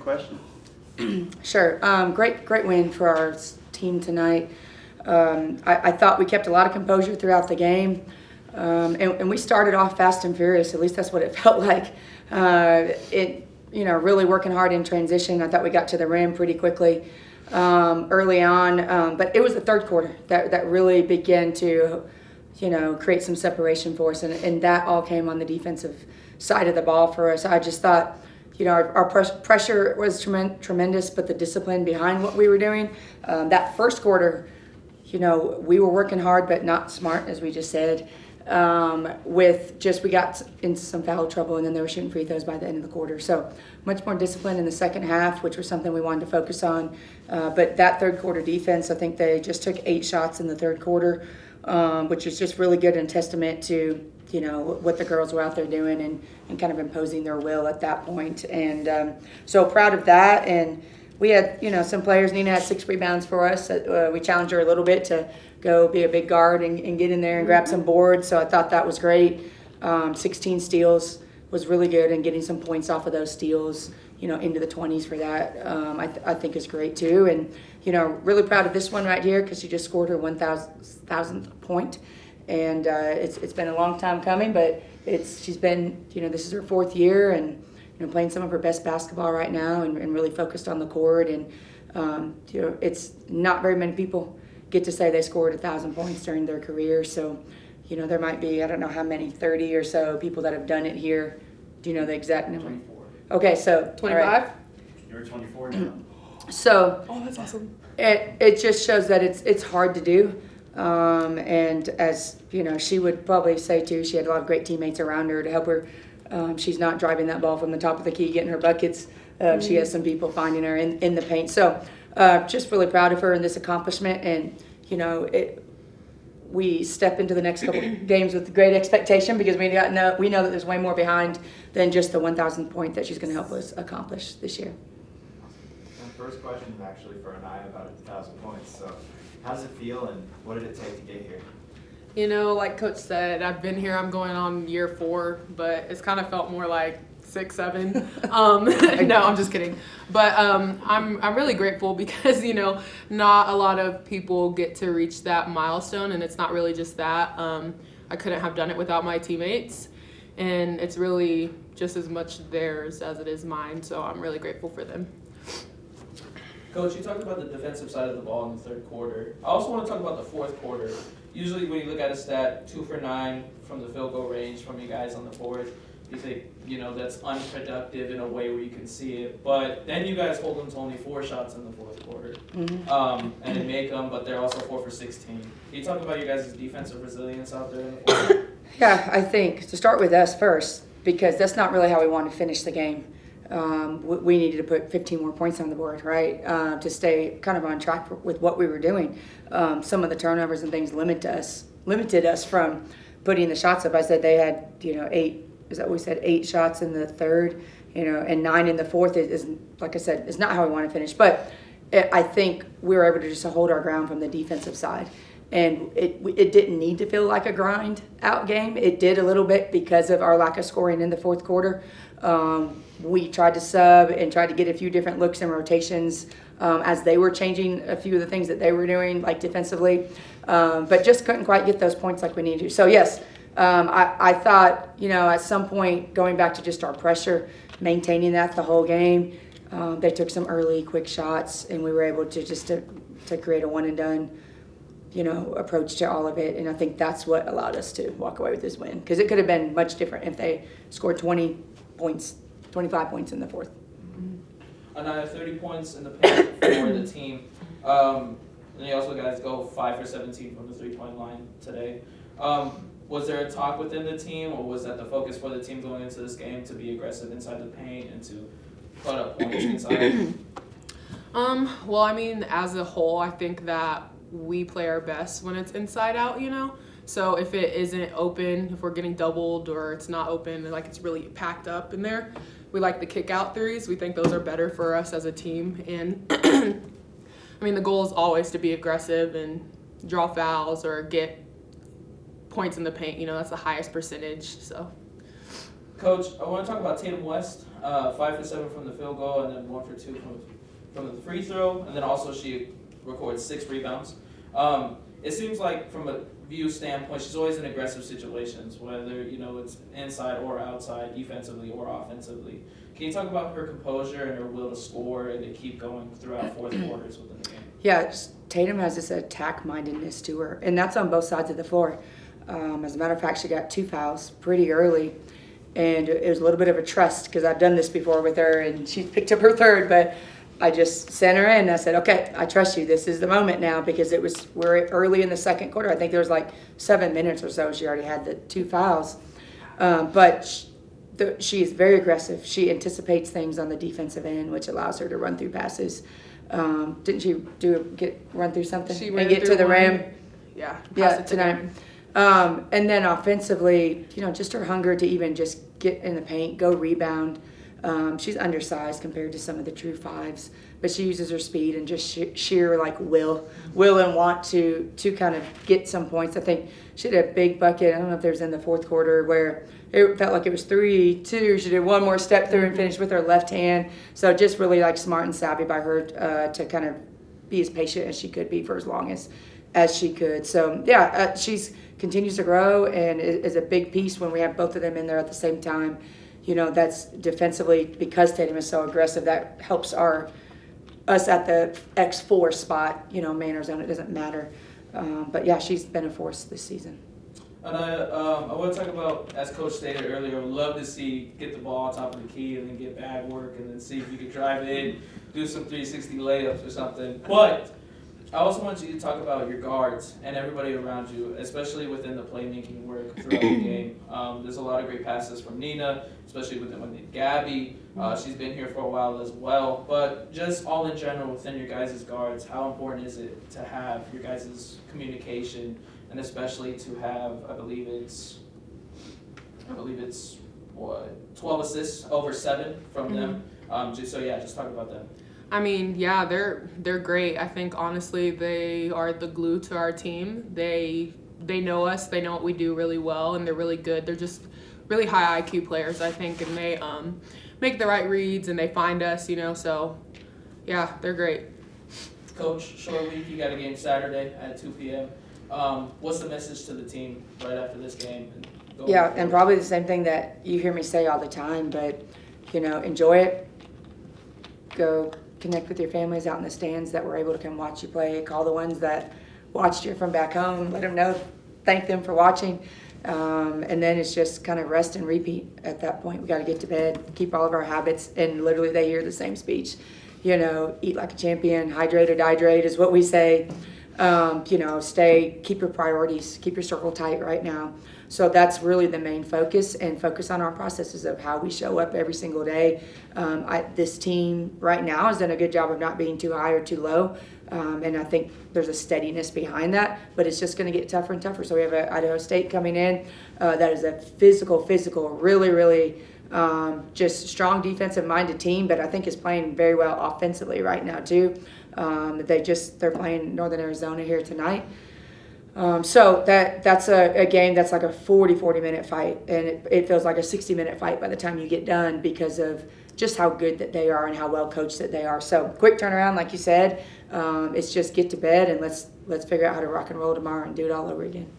question. Sure. Great win for our team tonight. I thought we kept a lot of composure throughout the game, and we started off fast and furious. At least that's what it felt like. Really working hard in transition. I thought we got to the rim pretty quickly early on, but it was the third quarter that really began to, create some separation for us, and that all came on the defensive side of the ball for us. I just thought, our pressure was tremendous, but the discipline behind what we were doing, that first quarter, we were working hard but not smart, as we just said. We got into some foul trouble, and then they were shooting free throws by the end of the quarter. So much more discipline in the second half, which was something we wanted to focus on. But that third quarter defense, I think they just took 8 shots in the third quarter, which is just really good and testament to what the girls were out there doing and kind of imposing their will at that point. And so proud of that. And we had, some players. Nina had 6 rebounds for us. We challenged her a little bit to go be a big guard and get in there and grab some boards. So I thought that was great. 16 steals was really good, and getting some points off of those steals, into the 20s for that, I think is great too. And, really proud of this one right here because she just scored her 1,000th point. And it's been a long time coming, but she's been, this is her 4th year, and playing some of her best basketball right now, and really focused on the court. And it's not very many people get to say they scored 1,000 points during their career. So there might be, I don't know how many, 30 or so people that have done it here. Do you know the exact number? 24. Okay, so 25. Right. You're 24 now. So that's awesome. It just shows that it's hard to do. And as she would probably say too, she had a lot of great teammates around her to help her. She's not driving that ball from the top of the key, getting her buckets. She has some people finding her in the paint. So just really proud of her and this accomplishment. And, we step into the next couple games with great expectation because we know that there's way more behind than just the 1,000th point that she's going to help us accomplish this year. My first question is actually for Aniah about 1,000 points. So how does it feel, and what did it take to get here? Like Coach said, I've been here. I'm going on year 4, but it's kind of felt more like 6, 7. No, I'm just kidding. But I'm really grateful because not a lot of people get to reach that milestone, and it's not really just that. I couldn't have done it without my teammates, and it's really just as much theirs as it is mine. So I'm really grateful for them. Coach, you talked about the defensive side of the ball in the third quarter. I also want to talk about the fourth quarter. Usually when you look at a stat, 2 for 9 from the field goal range from you guys on the fourth, you think, that's unproductive in a way where you can see it. But then you guys hold them to only 4 shots in the fourth quarter. And they make them, but they're also 4 for 16. Can you talk about your guys' defensive resilience out there in the fourth? Yeah, I think to start with us first, because that's not really how we want to finish the game. We needed to put 15 more points on the board, right, to stay kind of on track with what we were doing. Some of the turnovers and things limited us from putting the shots up. I said they had 8. Is that what we said? 8 shots in the third, and 9 in the fourth is like I said, is not how we want to finish. But I think we were able to just hold our ground from the defensive side. And it didn't need to feel like a grind out game. It did a little bit because of our lack of scoring in the fourth quarter. We tried to sub and tried to get a few different looks and rotations as they were changing a few of the things that they were doing, like defensively, but just couldn't quite get those points like we needed to. So yes, I thought, at some point going back to just our pressure, maintaining that the whole game, they took some early quick shots, and we were able to just to create a one and done approach to all of it. And I think that's what allowed us to walk away with this win, because it could have been much different if they scored 20 points, 25 points in the fourth. Another 30 points in the paint for the team. And you also guys go 5 for 17 from the 3-point line today. Was there a talk within the team, or was that the focus for the team going into this game to be aggressive inside the paint and to put up points inside? Well, I mean, as a whole, I think that we play our best when it's inside out, So if it isn't open, if we're getting doubled or it's not open, like it's really packed up in there, we like the kick out threes. We think those are better for us as a team. And I mean, the goal is always to be aggressive and draw fouls or get points in the paint. That's the highest percentage. So. Coach, I want to talk about Tatum West. 5 for 7 from the field goal, and then 1 for 2 from the free throw, and then also she records 6 rebounds. It seems like from a view standpoint, she's always in aggressive situations, whether it's inside or outside, defensively or offensively. Can you talk about her composure and her will to score and to keep going throughout fourth quarters within the game? Yeah, Tatum has this attack mindedness to her, and that's on both sides of the floor. As a matter of fact, she got 2 fouls pretty early, and it was a little bit of a trust because I've done this before with her, and she picked up her 3rd, but I just sent her in. I said, okay, I trust you. This is the moment now, because we're early in the second quarter. I think there was like 7 minutes or so. She already had the 2 fouls. But she is very aggressive. She anticipates things on the defensive end, which allows her to run through passes. Didn't she run through something She and get to the rim? Yeah. Yeah, tonight. And then offensively, just her hunger to even just get in the paint, go rebound. She's undersized compared to some of the true 5s, but she uses her speed and just sheer like will and want to kind of get some points. I think she had a big bucket. I don't know if it was in the fourth quarter where it felt like it was 3-2. She did one more step through and finished with her left hand. So just really like smart and savvy by her to kind of be as patient as she could be for as long as she could. So yeah, she's continues to grow and is a big piece when we have both of them in there at the same time. That's defensively, because Tatum is so aggressive, that helps us at the X4 spot, man or zone, it doesn't matter. But yeah, she's been a force this season. And I want to talk about, as Coach stated earlier, I would love to see get the ball on top of the key and then get bag work and then see if you can drive in, do some 360 layups or something. But I also want you to talk about your guards and everybody around you, especially within the playmaking work throughout the game. There's a lot of great passes from Nina, especially with Gabby. She's been here for a while as well. But just all in general within your guys' guards, how important is it to have your guys' communication, and especially to have, I believe it's what, 12 assists over 7 from them. Just talk about them. I mean, yeah, they're great. I think honestly they are the glue to our team. They know us, they know what we do really well, and they're really good. They're just really high IQ players, I think, and they make the right reads and they find us, so yeah, they're great. Coach, short week, you got a game Saturday at 2 p.m. What's the message to the team right after this game? And probably the same thing that you hear me say all the time, but enjoy it. Go connect with your families out in the stands that were able to come watch you play. Call the ones that watched you from back home. Let them know. Thank them for watching. And then it's just kind of rest and repeat at that point. We got to get to bed, keep all of our habits, and literally they hear the same speech. Eat like a champion, hydrate or dihydrate is what we say. Keep your priorities, keep your circle tight right now. So that's really the main focus, and focus on our processes of how we show up every single day. This team right now has done a good job of not being too high or too low, and I think there's a steadiness behind that, but it's just going to get tougher and tougher. So we have Idaho State coming in that is a physical, really, really just strong defensive-minded team, but I think is playing very well offensively right now too. They're playing Northern Arizona here tonight. So that's a game that's like a 40-minute fight, and it feels like a 60-minute fight by the time you get done because of just how good that they are and how well coached that they are. So quick turnaround, like you said. It's just get to bed and let's figure out how to rock and roll tomorrow and do it all over again.